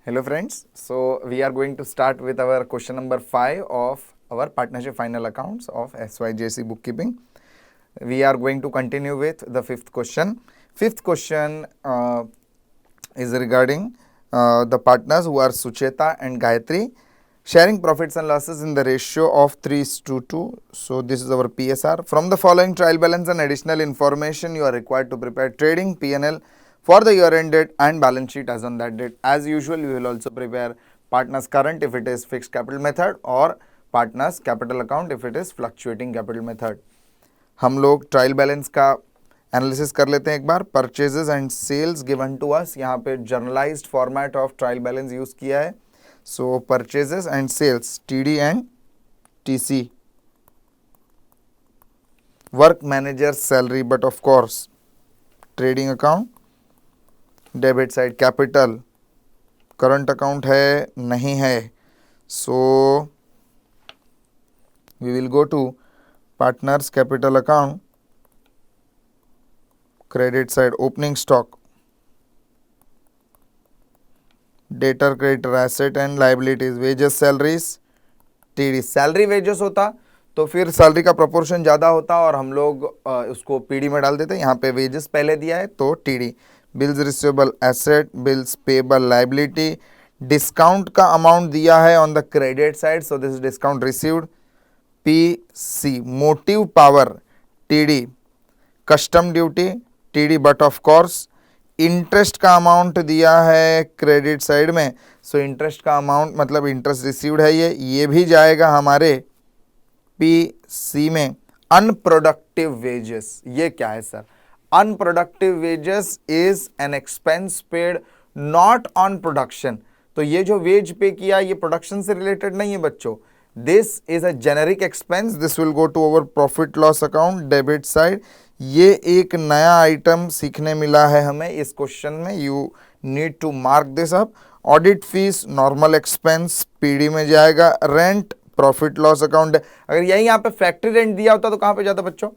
Hello friends, so we are going to start with our question number 5 of our partnership final accounts of SYJC bookkeeping. We are going to continue with the fifth question. Fifth question is regarding the partners who are Sucheta and Gayatri sharing profits and losses in the ratio of 3:2. So this is our PSR. From the following trial balance and additional information, you are required to prepare trading P&L for the year end date and balance sheet as on that date. As usual, we will also prepare partners current if it is fixed capital method or partners capital account if it is fluctuating capital method. हम लोग trial balance का analysis कर लेते हैं एक बार. Purchases and sales given to us. यहाँ पे journalised format of trial balance use किया है. So purchases and sales TD and TC. Work manager salary, but of course trading account, debit side capital, current account है नहीं है. So we will go to partners capital account, credit side opening stock, debtor creditor asset and liabilities, wages salaries TD. Salary wages होता तो फिर salary का proportion ज़्यादा होता और हम लोग उसको पीडी में डाल देते. यहाँ पे वेजेस पहले दिया है तो TD. Bills receivable asset, bills payable liability. Discount का अमाउंट दिया है on the credit side, so this discount received. PC motive power TD. Custom duty TD, but of course interest का अमाउंट दिया है क्रेडिट साइड में. So interest का amount मतलब interest received है ये भी जाएगा हमारे PC में. अनप्रोडक्टिव वेजेस, ये क्या है sir? Unproductive wages is an expense paid not on production. तो ये जो वेज पे किया ये प्रोडक्शन से रिलेटेड नहीं है बच्चों. This is a generic expense. This will go to our profit loss account, debit side. ये एक नया आइटम सीखने मिला है हमें इस क्वेश्चन में. You need to mark this up. Audit fees normal expense PD में जाएगा. Rent profit loss account. अगर यही यहाँ पे फैक्ट्री रेंट दिया होता तो कहाँ पे जाता बच्चों?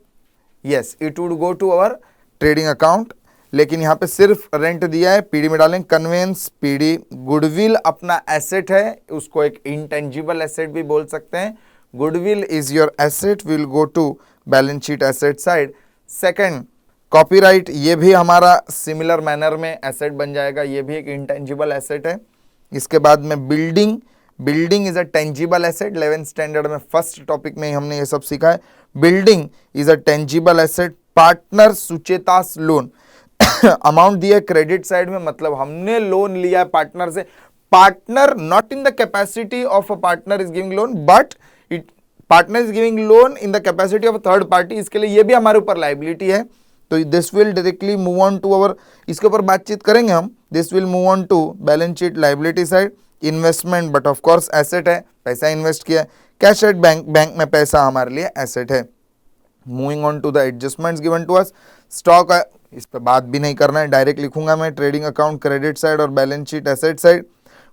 Yes, it would go to our trading account. लेकिन यहाँ पे सिर्फ रेंट दिया है, पीडी में डालेंगे. Conveyance PD. गुडविल अपना एसेट है, उसको एक इंटेंजिबल एसेट भी बोल सकते हैं. Goodwill is your asset, will go to balance sheet asset side. Second copyright, ये भी हमारा सिमिलर मैनर में एसेट बन जाएगा, ये भी एक इंटेंजिबल एसेट है. इसके बाद में building. Building is a tangible asset. 11th standard में फर्स्ट टॉपिक में हमने ये सब सीखा है. Building is a tangible asset. Partner Sucheta's loan. Amount दिया क्रेडिट साइड में, मतलब हमने लोन लिया है पार्टनर से. Partner not in the capacity of a partner is giving loan, but it partner is giving loan in the capacity of a third party. इसके लिए ये भी हमारे ऊपर लाइबिलिटी है. तो this will directly move on to our, इसके ऊपर बातचीत करेंगे हम. This will move on to balance sheet liability side. Investment, but of course asset है, पैसा इन्वेस्ट किया. कैश एट बैंक, बैंक में पैसा हमारे लिए एसेट है. Moving on to the adjustments given to us. Stock, इस पे बात भी नहीं करना है, डायरेक्ट लिखूंगा मैं. ट्रेडिंग अकाउंट क्रेडिट साइड और balance sheet asset side.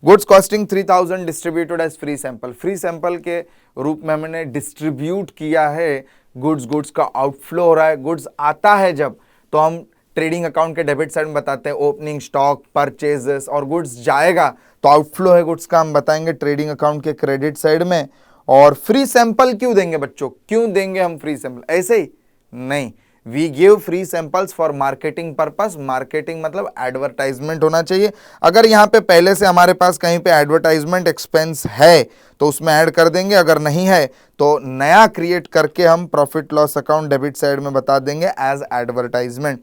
Goods costing 3000 distributed as free sample. Free sample के रूप में हमने डिस्ट्रीब्यूट किया है गुड्स. गुड्स का आउटफ्लो हो रहा है. गुड्स आता है जब तो हम ट्रेडिंग अकाउंट के डेबिट साइड में बताते हैं ओपनिंग स्टॉक, परचेजेस, और गुड्स जाएगा तो आउटफ्लो है गुड्स का हम बताएंगे ट्रेडिंग अकाउंट के क्रेडिट साइड में. और फ्री सैंपल क्यों देंगे बच्चों? क्यों देंगे हम फ्री सैंपल? ऐसे ही नहीं, we give free samples for marketing purpose. Marketing मतलब एडवर्टाइजमेंट होना चाहिए. अगर यहाँ पे पहले से हमारे पास कहीं पे एडवर्टाइजमेंट एक्सपेंस है तो उसमें ऐड कर देंगे, अगर नहीं है तो नया क्रिएट करके हम profit loss account debit side में बता देंगे as advertisement.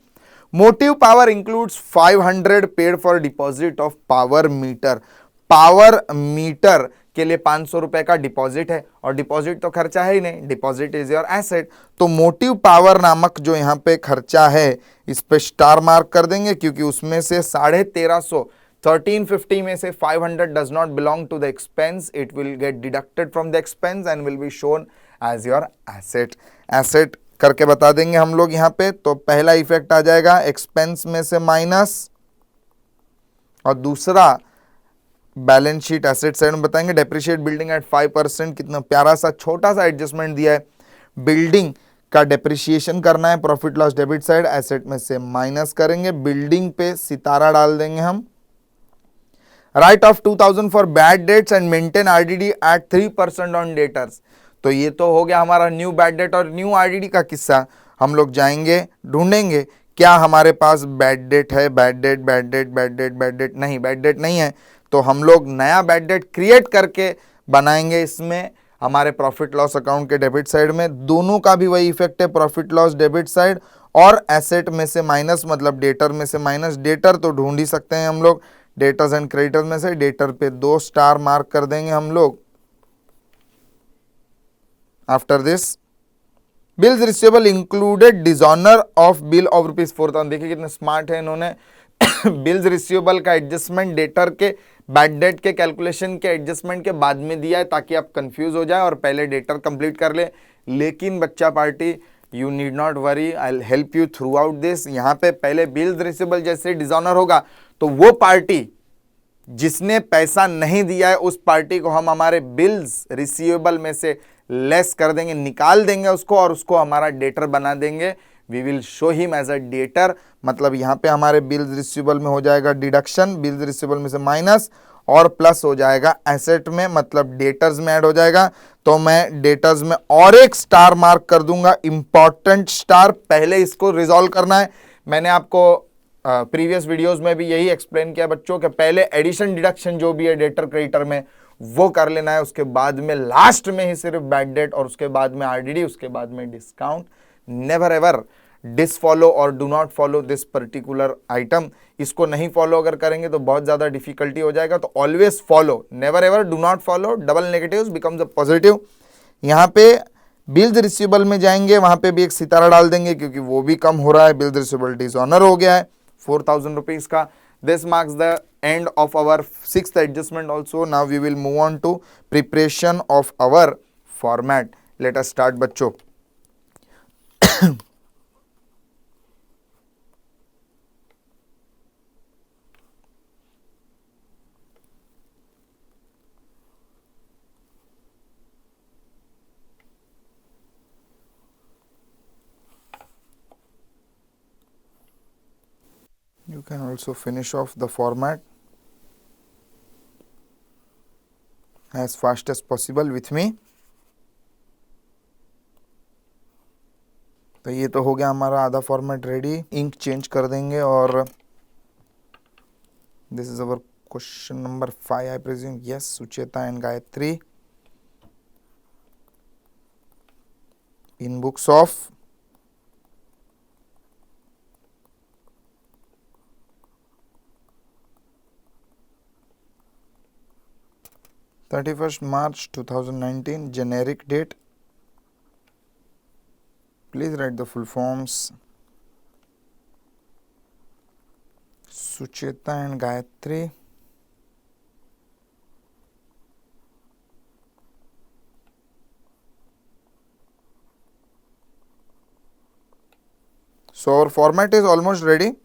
Motive power includes 500 paid for deposit of power meter. Power meter के लिए 500 रुपए का डिपॉजिट है, और डिपॉजिट तो खर्चा है ही नहीं, डिपॉजिट इज योर एसेट. तो मोटिव पावर नामक जो यहाँ पे खर्चा है इस पे स्टार मार्क कर देंगे, क्योंकि उसमें से 1350 1350 में से 500 does not belong to the expense. It will get deducted from the expense and will be shown as your asset. Asset करके बता देंगे हम लोग यहाँ पे. तो पहला इफेक्ट आ जाएगा एक्सपेंस में से माइनस, और दूसरा बैलेंस शीट एसेट साइड में बताएंगे. Depreciate building at 5%. कितना प्यारा सा छोटा सा एडजस्टमेंट दिया है. बिल्डिंग का डेप्रिशिएशन करना है profit loss debit side, asset में से माइनस करेंगे. बिल्डिंग पे सितारा डाल देंगे हम. Write off 2000 for bad debts and maintain RDD at 3% on debtors. तो ये तो हो गया हमारा न्यू बैड डेट और न्यू आरडीडी का किस्सा। हम लोग जाएंगे ढूंढेंगे क्या हमारे पास बैड डेट है, bad debt bad debt bad debt bad debt नहीं, बैड डेट नहीं है, तो हम लोग नया बैड डेट क्रिएट करके बनाएंगे। इसमें हमारे प्रॉफिट लॉस अकाउंट के डेबिट साइड में दोनों का भी वही इफेक्ट है, प्रॉफिट लॉस डेबिट साइड और एसेट में से माइनस मतलब डेटर में से माइनस। डेटर तो ढूंढ ही सकते हैं हम लोग, डेटर्स एंड क्रेडिटर्स में से डेटर पे 2 स्टार मार्क कर देंगे हम लोग। After this bills receivable included dishonour of bill of ₹4,000। देखिए कितने स्मार्ट है इन्होंने। बिल्स रिसीवेबल का एडजस्टमेंट डेटर के बैड डेट के कैलकुलेशन के एडजस्टमेंट के बाद में दिया है ताकि आप कंफ्यूज हो जाए और पहले डेटर कंप्लीट कर ले। लेकिन बच्चा party you need not worry, I will help you through out this. यहाँ पे पहले बिल्स रिसीवेबल जैसे डिसऑनर होगा तो वो पार्टी जिसने पैसा नहीं दिया है उस पार्टी को हम हमारे बिल्स रिसीवेबल में से लेस कर देंगे, निकाल देंगे उसको और उसको हमारा डेटर बना देंगे। We will show him as a debtor. मतलब यहाँ पे हमारे बिल्स रिसीवेबल में हो जाएगा डिडक्शन, बिल्स रिसीवेबल में से माइनस और प्लस हो जाएगा एसेट में, मतलब डेटर्स में ऐड हो जाएगा। तो मैं डेटर्स में और एक स्टार मार्क कर दूंगा, इंपॉर्टेंट स्टार। पहले इसको रिजॉल्व करना है। मैंने आपको प्रीवियस वीडियोस में भी यही एक्सप्लेन किया बच्चों के पहले एडिशन डिडक्शन जो भी है डेटर क्रेडिटर में वो कर लेना है, उसके बाद में लास्ट में ही सिर्फ बैड डेट और उसके बाद में आरडीडी, उसके बाद में डिस्काउंट। नेवर एवर डिसफॉलो और do not follow this particular item. इसको नहीं फॉलो अगर करेंगे तो बहुत ज्यादा डिफिकल्टी हो जाएगा। तो always follow, never ever do not follow. Double negatives becomes a positive. यहाँ पे बिल्स रिसीवेबल में जाएंगे, वहां पे भी एक सितारा डाल देंगे क्योंकि वो भी कम हो रहा है, बिल्स रिसीवेबल डिसऑनर हो गया है 4,000 रुपीज का। This marks the end of our 6th adjustment also. Now we will move on to preparation of our format. Let us start बच्चों। You can also finish off the format as fast as possible with me. तो ये तो हो गया हमारा आधा format ready. Ink change कर देंगे और this is our question number 5 I presume. Yes, Sucheta and Gayatri in books of March 31, 2019, generic date. Please write the full forms. Sucheta and Gayatri. So our format is almost ready.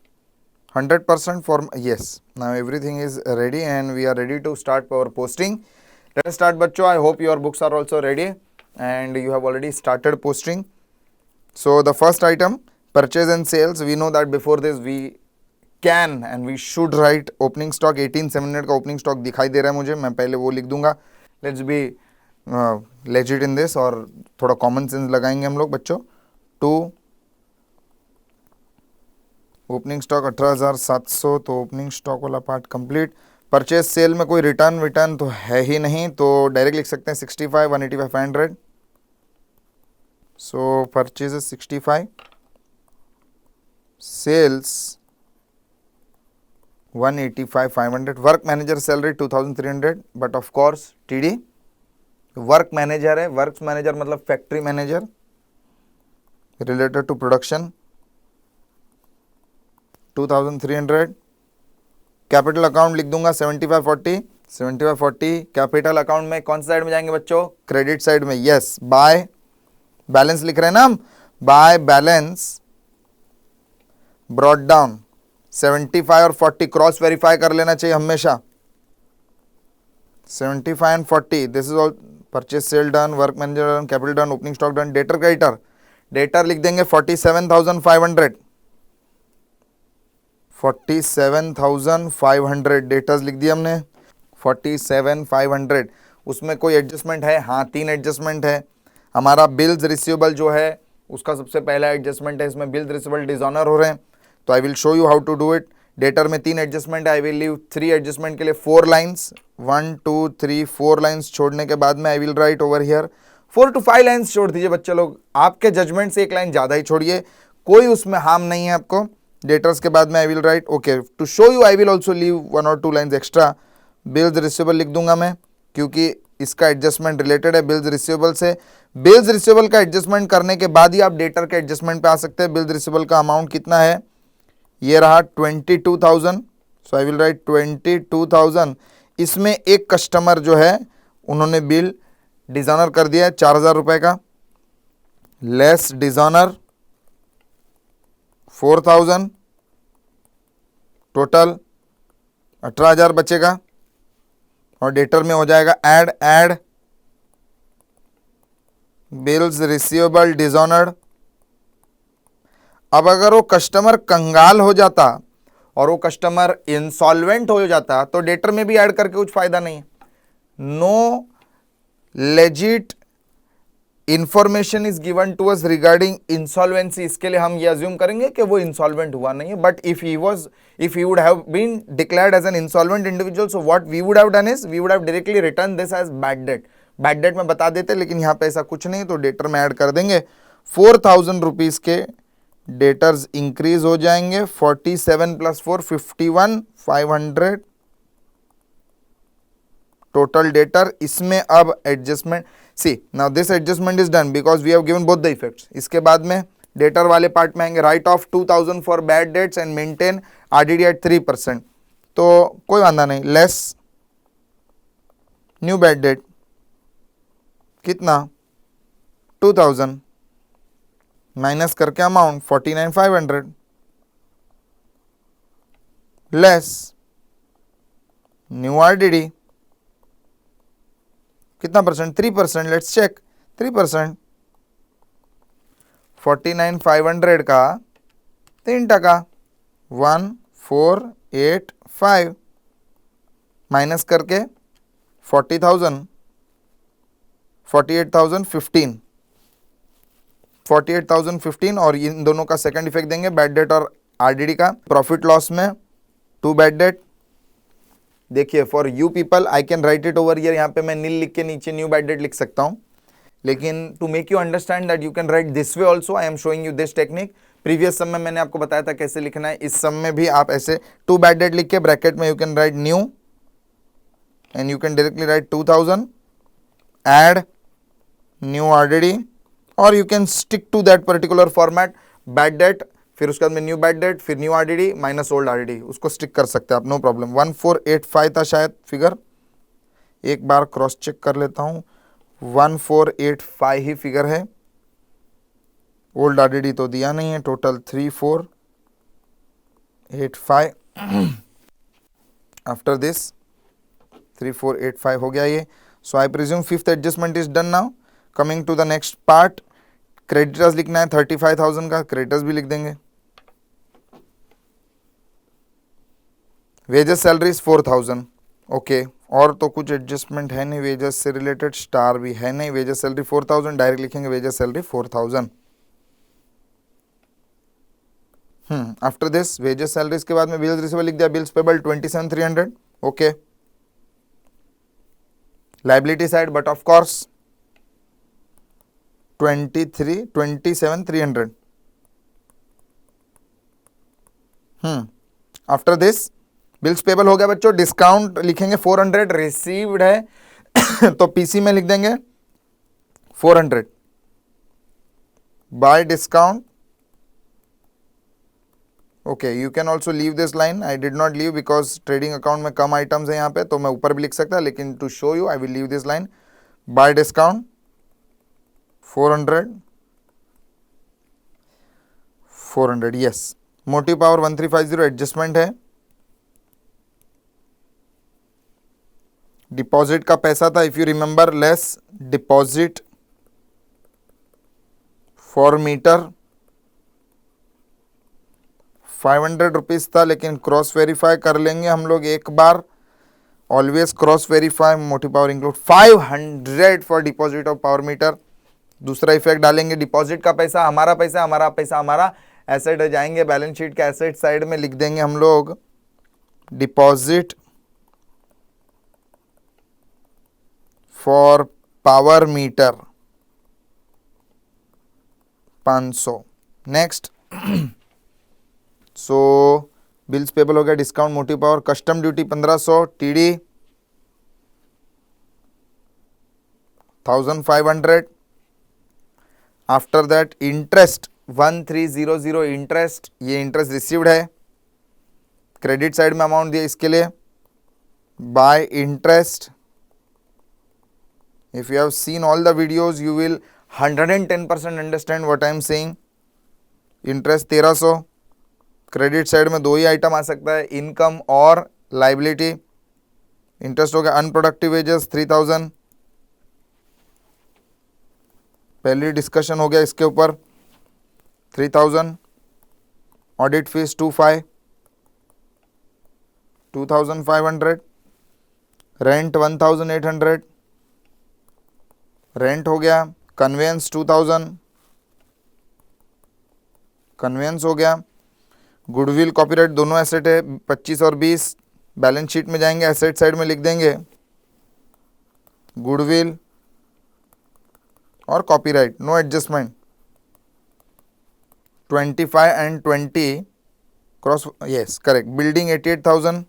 100% form. Yes, now everything is ready and we are ready to start our posting. Let us start बच्चों। I hope your books are also ready and you have already started posting. So the first item, purchase and sales. We know that before this we can and we should write opening stock। 18,700 का opening stock दिखाई दे रहा है मुझे, मैं पहले वो लिख दूंगा। Let's be legit in this और थोड़ा common sense लगाएंगे हम लोग बच्चों। 2 ओपनिंग स्टॉक 18,700, तो ओपनिंग स्टॉक वाला पार्ट कंप्लीट। परचेज सेल में कोई रिटर्न तो है ही नहीं, तो डायरेक्ट लिख सकते हैं 65, 185, 500। So purchase 65, sales 185, 500। Work manager salary 2,300, but of course TD work manager है। वर्क मैनेजर मतलब factory manager related to production 2,300। Capital account लिख दूंगा 7540, 7540। कैपिटल अकाउंट में कौन सी साइड में जाएंगे बच्चों? क्रेडिट साइड में। यस, बाय बैलेंस लिख रहे हैं ना हम, बाय बैलेंस ब्रॉट डाउन 75 और 40 क्रॉस वेरीफाई कर लेना चाहिए हमेशा। 75 and 40, this is all purchase sale done, work manager done, capital done, opening stock done. Debtor creditor, debtor लिख देंगे 47,500, 47,500 डेटर्स लिख दिया हमने। 47,500, उसमें कोई एडजस्टमेंट है? हाँ, 3 एडजस्टमेंट है। हमारा बिल्स रिसीवेबल जो है उसका सबसे पहला एडजस्टमेंट है, इसमें बिल्स रिसीवेबल डिसऑनर हो रहे हैं, तो I will show you how to do it. Debtor में 3 एडजस्टमेंट है, आई विल लीव 3 एडजस्टमेंट के लिए 4 लाइन्स, 1 2 3 4 लाइन्स छोड़ने के बाद में I will right over here 4 to 5 lines छोड़ दीजिए बच्चे लोग, आपके जजमेंट से 1 लाइन ज़्यादा ही छोड़िए, कोई उसमें हार्म नहीं है आपको। डेटर्स के बाद में I will write okay, to show you I will also leave 1 or 2 lines extra. Bills receivable लिख दूंगा मैं, क्योंकि इसका एडजस्टमेंट रिलेटेड है बिल्स रिसीवेबल से। बिल्स रिसीवेबल का एडजस्टमेंट करने के बाद ही आप डेटर के एडजस्टमेंट पे आ सकते हैं। बिल्स रिसीवेबल का अमाउंट कितना है? ये रहा 22,000, सो आई विल राइट 22,000। इसमें एक कस्टमर जो है उन्होंने बिल डिज़ॉनर कर दिया है 4,000 रुपये का, लेस डिज़ॉनर 4,000, टोटल 18,000 बचेगा, और डेटर में हो जाएगा ऐड बिल्स रिसीवेबल डिसऑनर्ड। अब अगर वो कस्टमर कंगाल हो जाता और वो कस्टमर इंसॉल्वेंट हो जाता तो डेटर में भी ऐड करके कुछ फायदा नहीं है। No legit information is given to us regarding insolvency, इसके लिए हम ये अज्यूम करेंगे कि वो इंसॉल्वेंट हुआ नहीं है, but if he would have been declared as an insolvent individual, so what we would have done is we would have directly return this as bad debt. Bad debt में बता देते, लेकिन यहाँ पे ऐसा कुछ नहीं, तो डेटर में ऐड कर देंगे। 4,000 रुपीज के डेटर्स इंक्रीज हो जाएंगे, 47 + 4 51,500 टोटल डेटर। इसमें अब adjustment, see now this adjustment is done because we have given both the effects. इसके बाद में डेटर वाले पार्ट में आएंगे write off 2,000 for bad debts and maintain RDD at 3%, तो कोई वांधा नहीं। लेस न्यू बैड डेट कितना? 2,000 माइनस करके अमाउंट 49,500, लेस न्यू आरडीडी कितना परसेंट? 3%, let's check 3%। 49,500 का 3% 1,485 माइनस करके 40,000 48,015 48,015, और इन दोनों का सेकंड इफेक्ट देंगे बैड डेट और आरडीडी का। प्रॉफिट लॉस में 2 बैड डेट, देखिए for you people I can write it over here, यहाँ पे मैं नील लिख के नीचे न्यू बैड डेट लिख सकता हूँ, लेकिन to make you understand that you can write this way also, I am showing you this technique. Previous sum में मैंने आपको बताया था कैसे लिखना है, इस सम में भी आप ऐसे 2 बैड डेट लिख के ब्रैकेट में you can write new and you can directly write 2,000 add new RDD, और you can stick to that particular format, bad debt फिर उसके बाद में न्यू बैड डेट फिर new RDD minus old RDD, उसको स्टिक कर सकते हैं आप, नो प्रॉब्लम। 1,485 था शायद फिगर, एक बार क्रॉस चेक कर लेता हूँ, 1,485 ही फिगर है, ओल्ड आरडीडी तो दिया नहीं है। टोटल 3,485 आफ्टर दिस 3,485 हो गया ये। So I presume fifth adjustment is done now. Coming to the next part, creditors लिखना है 35,000 का, क्रेडिटर्स भी लिख देंगे। वेजेस सैलरीज 4,000, ओके, और तो कुछ एडजस्टमेंट है नहीं वेजेस से रिलेटेड, स्टार भी है नहीं, वेजेस सैलरी 4,000 डायरेक्ट लिखेंगे, wages salary 4,000। After this wages salaries के बाद में बिल्स रिसीवेबल लिख दिया, bills payable 27,300, okay. Liability side, but of course 27,300। After this bills payable हो गया बच्चों, डिस्काउंट लिखेंगे 400, रिसीव्ड है तो पीसी में लिख देंगे 400 bye discount, okay. You can also leave this line, I did not leave because trading account में कम आइटम्स है यहाँ पे, तो मैं ऊपर भी लिख सकता, लेकिन to show you I will leave this line, by discount 400 yes. Motive power 1350 adjustment है, डिपॉजिट का पैसा था if you remember, less deposit for meter 500 rupees था, लेकिन क्रॉस वेरीफाई कर लेंगे हम लोग एक बार, always cross verify, motive power include 500 for deposit of power meter. दूसरा इफेक्ट डालेंगे, डिपॉजिट का पैसा हमारा पैसा, हमारा पैसा हमारा एसेट है, जाएंगे बैलेंस शीट के एसेट साइड में लिख देंगे हम लोग deposit for power meter 500। Next so bills payable हो गया, डिस्काउंट मोटी power, custom duty 1500, TD 1500। After that interest 1300 interest, ये इंटरेस्ट रिसीव्ड है, क्रेडिट साइड में अमाउंट दिया इसके लिए bye interest. If you have seen all the videos, you will 110% understand what I am saying. Interest 1300, credit side में दो ही item आ सकता है, इनकम और लाइबिलिटी। इंटरेस्ट हो गया, अनप्रोडक्टिव वेजेस 3000, पहली डिस्कशन हो गया इसके ऊपर 3000, ऑडिट फीस 2500, रेंट 1800, रेंट हो गया, कन्वेंस 2000, कन्वेंस हो गया, गुडविल कॉपीराइट दोनों एसेट है 25 और 20, बैलेंस शीट में जाएंगे एसेट साइड में लिख देंगे गुडविल और copyright, no adjustment. 25 and 20 cross, yes correct. Building 88,000,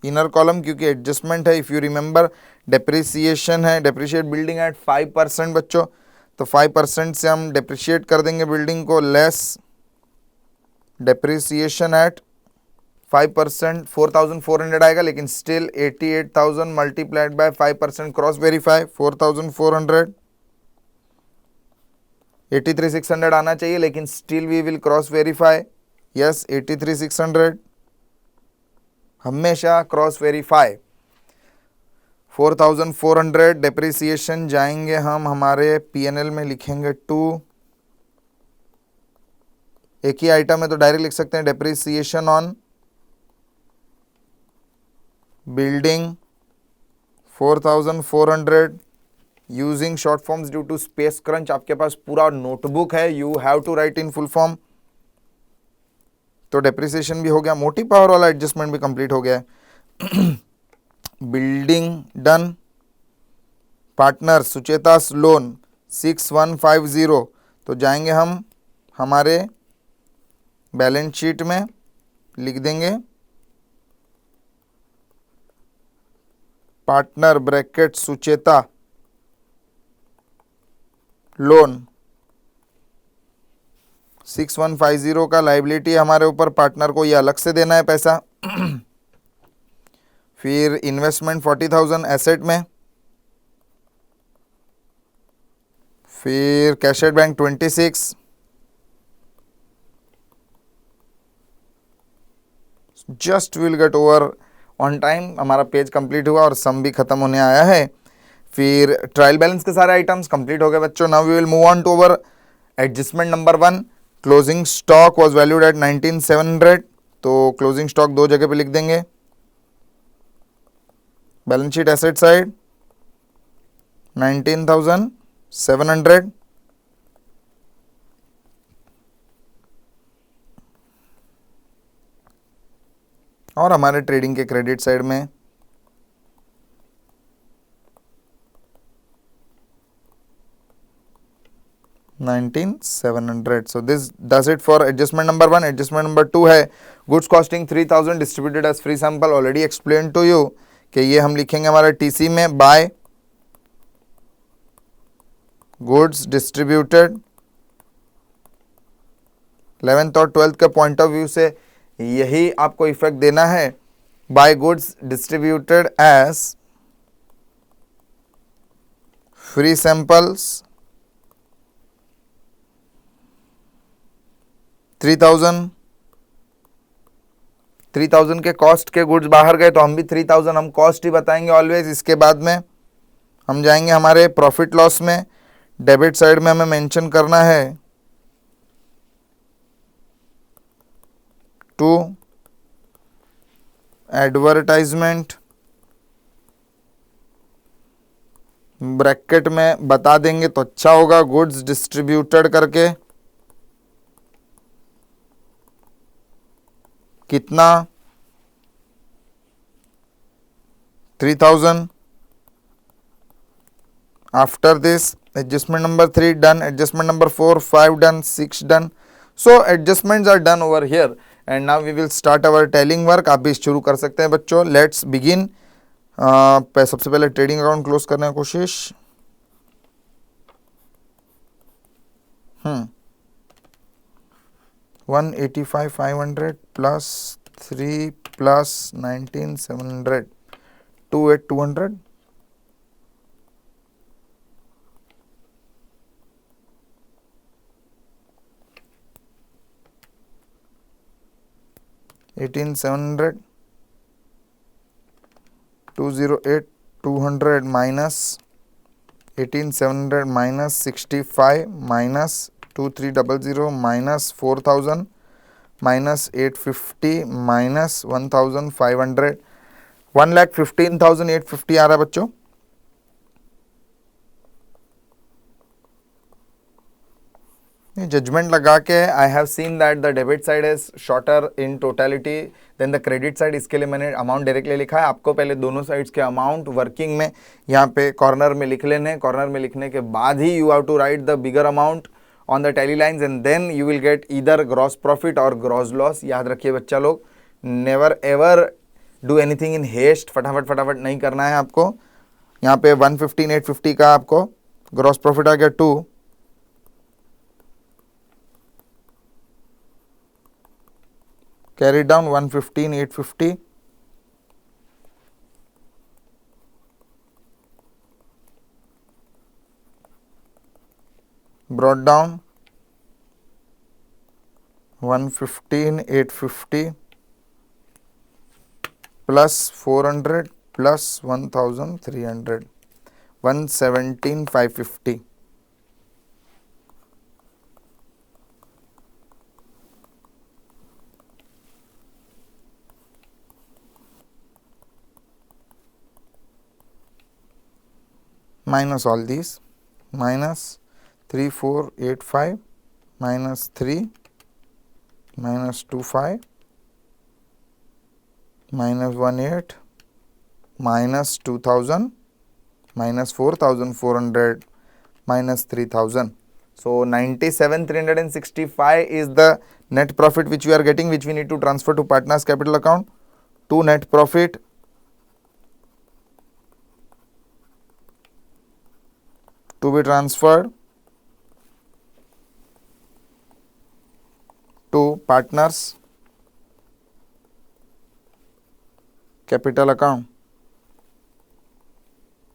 inner column क्योंकि एडजस्टमेंट है, इफ यू रिमेंबर डेप्रिसिएशन है, डेप्रिशिएट बिल्डिंग एट 5% बच्चों, तो 5% से हम डेप्रिशिएट कर देंगे बिल्डिंग को, लेस डेप्रिसिएशन एट 5%, 4400 आएगा, लेकिन still 88,000 multiplied by 5% cross verify 4400, 83,600 आना चाहिए, लेकिन still we will cross verify, yes 83,600 हमेशा क्रॉस वेरीफाई। 4400 डेप्रिसिएशन जाएंगे हम हमारे पीएनएल में लिखेंगे 2, एक ही आइटम है तो डायरेक्ट लिख सकते हैं depreciation on building 4400 using short forms due to space crunch. आपके पास पूरा नोटबुक है, you have to write in full form. तो डेप्रिसिएशन भी हो गया, मोटी पावर वाला एडजस्टमेंट भी कंप्लीट हो गया है। Building done, partner Sucheta's loan 6150, तो जाएंगे हम हमारे बैलेंस शीट में लिख देंगे पार्टनर ब्रैकेट सुचेता लोन 6150 का लाइबिलिटी हमारे ऊपर, पार्टनर को ये अलग से देना है पैसा। फिर इन्वेस्टमेंट 40,000 एसेट में, फिर cash at bank 26, just will get over on time. हमारा पेज कंप्लीट हुआ और सम भी खत्म होने आया है। फिर ट्रायल बैलेंस के सारे आइटम्स कंप्लीट हो गए बच्चों। Now we will move on to over adjustment number 1। Closing stock was valued at 19,700, तो क्लोजिंग स्टॉक दो जगह पे लिख देंगे, बैलेंस शीट एसेट साइड 19,700, और हमारे ट्रेडिंग के क्रेडिट साइड में 19,700। So this does it for adjustment number 1. Adjustment number 2 है goods costing 3,000 distributed as free sample, already explain to you कि ये हम लिखेंगे हमारे टीसी में बाय गुड्स डिस्ट्रीब्यूटेड। 11th और 12th के पॉइंट ऑफ व्यू से यही आपको इफेक्ट देना है, by goods distributed as free samples 3,000 के कॉस्ट के गुड्स बाहर गए तो हम भी 3,000 हम कॉस्ट ही बताएंगे ऑलवेज। इसके बाद में हम जाएंगे हमारे प्रॉफिट लॉस में, डेबिट साइड में हमें मेंशन करना है टू एडवर्टाइजमेंट ब्रैकेट में बता देंगे तो अच्छा होगा, गुड्स डिस्ट्रीब्यूटेड करके कितना 3000. After this, adjustment number 3 done, adjustment number 4, 5 done, 6 done. So adjustments are done over here and now we will start our tailing work. आप भी शुरू कर सकते हैं बच्चों. Let's begin. सबसे पहले ट्रेडिंग अकाउंट क्लोज करने की कोशिश. 185,500 plus 3 plus 19,700, 28,200. 18,700, 208,200 minus 18,700 minus 65 minus 2300 minus 4,000 minus 850 minus 1,500, 1,15,850 आ रहा है बच्चों. जजमेंट लगा के I have seen that the debit side is shorter in totality than the credit side. इसके लिए मैंने अमाउंट डायरेक्टली लिखा है. आपको पहले दोनों साइड्स के अमाउंट वर्किंग में यहाँ पे कॉर्नर में लिख लेने. कॉर्नर में लिखने के बाद ही you have to write the bigger amount on the tally lines and then you will get either gross profit और ग्रॉस लॉस. याद रखिए बच्चा लोग, never ever do anything in haste. फटाफट नहीं करना है आपको. यहाँ पे 115,850 का आपको ग्रॉस प्रॉफिट आ गया 2. Carry down 115,850. Brought down 115,850 plus 400 plus 1,300, 117,550. minus all these, minus 3,485 minus 3 minus 25 minus 18 minus 2,000 minus 4,400 minus 3,000. So 97,365 is the net profit which we are getting, which we need to transfer to partners capital account. To net profit to be transferred to partners capital account.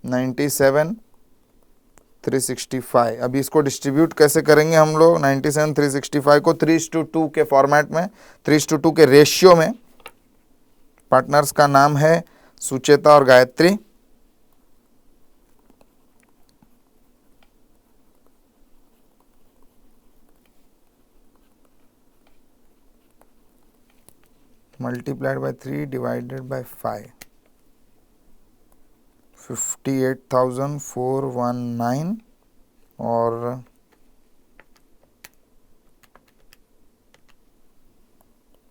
97,365. अभी इसको distribute कैसे करेंगे हम लोग? 97,365 को 3:2 के format में, 3:2 के रेशियो में. पार्टनर्स का नाम है सुचेता और Gayatri. multiplied by 3 divided by 5, 58,419 और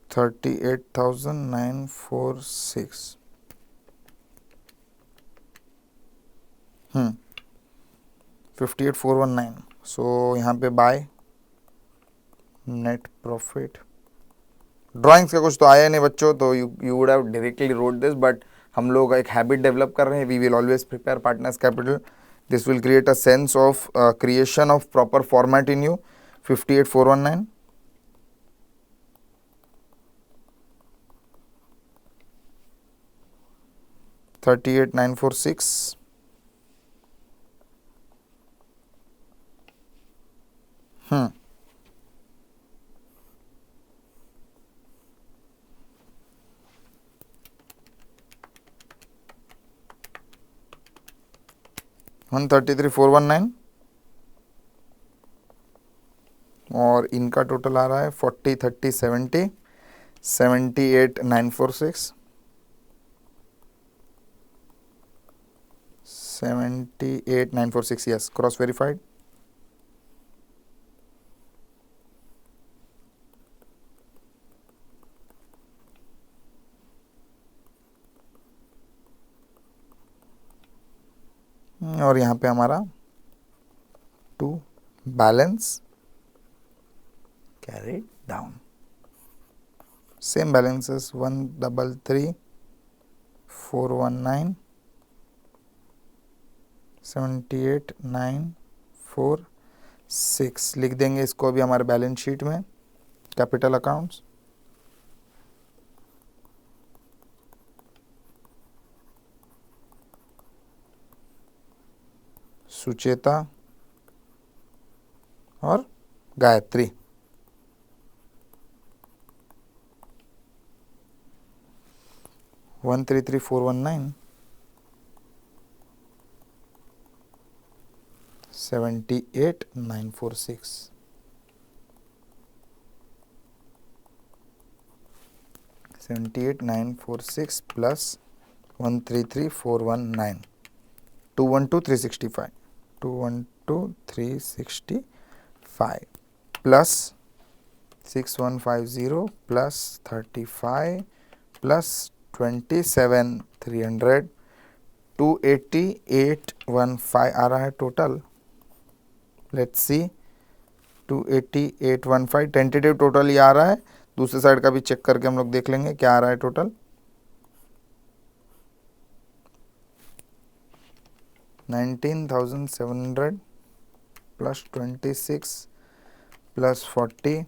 38,946. 58,419. सो यहाँ पे बाय नेट प्रॉफिट. ड्राइंग्स का कुछ तो आया नहीं बच्चों, तो you would have directly wrote this, but हम लोग एक हैबिट डेवलप कर रहे हैं. We will always prepare partners capital. This will create a sense of creation of proper format in you. 58,419 38,946 133,419 और इनका टोटल आ रहा है 40, 30, 70, 78,946. 78,946, yes, cross verified. और यहाँ पे हमारा to balance carried down. Same balances 133,419, 78,946 लिख देंगे इसको भी हमारे बैलेंस शीट में, कैपिटल अकाउंट्स। सुचेता और Gayatri. One 133,419, 78,946, 78,946 plus 133,419, 212,365, 212,365 plus 6150 plus 35 plus 27,300, 288,115 आ रहा है total. Let's see, 288,115 tentative total ये आ रहा है। दूसरे साइड का भी चेक करके हम लोग देख लेंगे क्या आ रहा है total. 19,700 plus 26 plus 40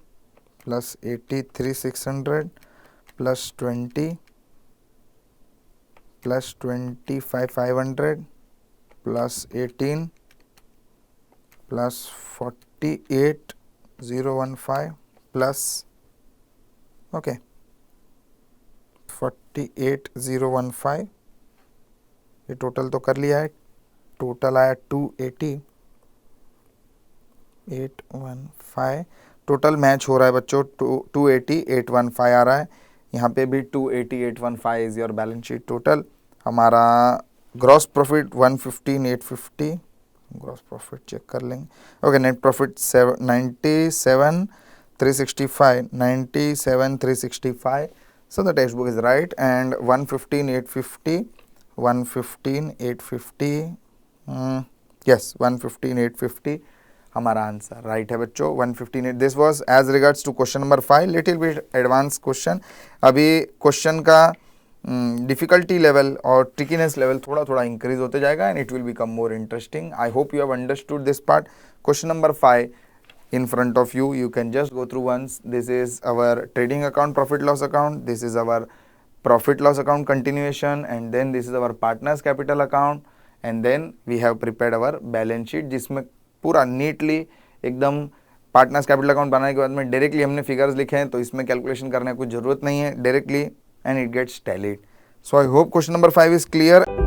plus 83,600 plus 20 plus 25,500 plus 18 plus 48,015 plus, okay, 48,015 ये टोटल तो कर लिया है। टोटल आया 280,815, टोटल मैच हो रहा है बच्चों। 280,815 आ रहा है। यहाँ पे भी 280,815 is your balance sheet total. हमारा gross profit 115,850, gross profit check कर लेंगे। Okay, net profit 97,365, 97,365, so the textbook is right, and 115,850, 115,850, yes, 115,850 हमारा आंसर राइट है बच्चों। 115। This was as regards to question number 5, little bit advance question. अभी question का difficulty level और trickiness level थोड़ा थोड़ा इंक्रीज होते जाएगा and it will become more interesting. I hope you have understood this part. Question number 5 in front of you, you can just go through once. This is our trading account profit loss account, this is our profit loss account continuation, and then this is our partners capital account, and then we have prepared our balance sheet जिसमें पूरा neatly एकदम partners capital account बनाने के बाद में directly हमने figures लिखे हैं, तो इसमें कैलकुलेशन करने की कुछ जरूरत नहीं है, directly and it gets tallied. So I hope question number 5 is clear.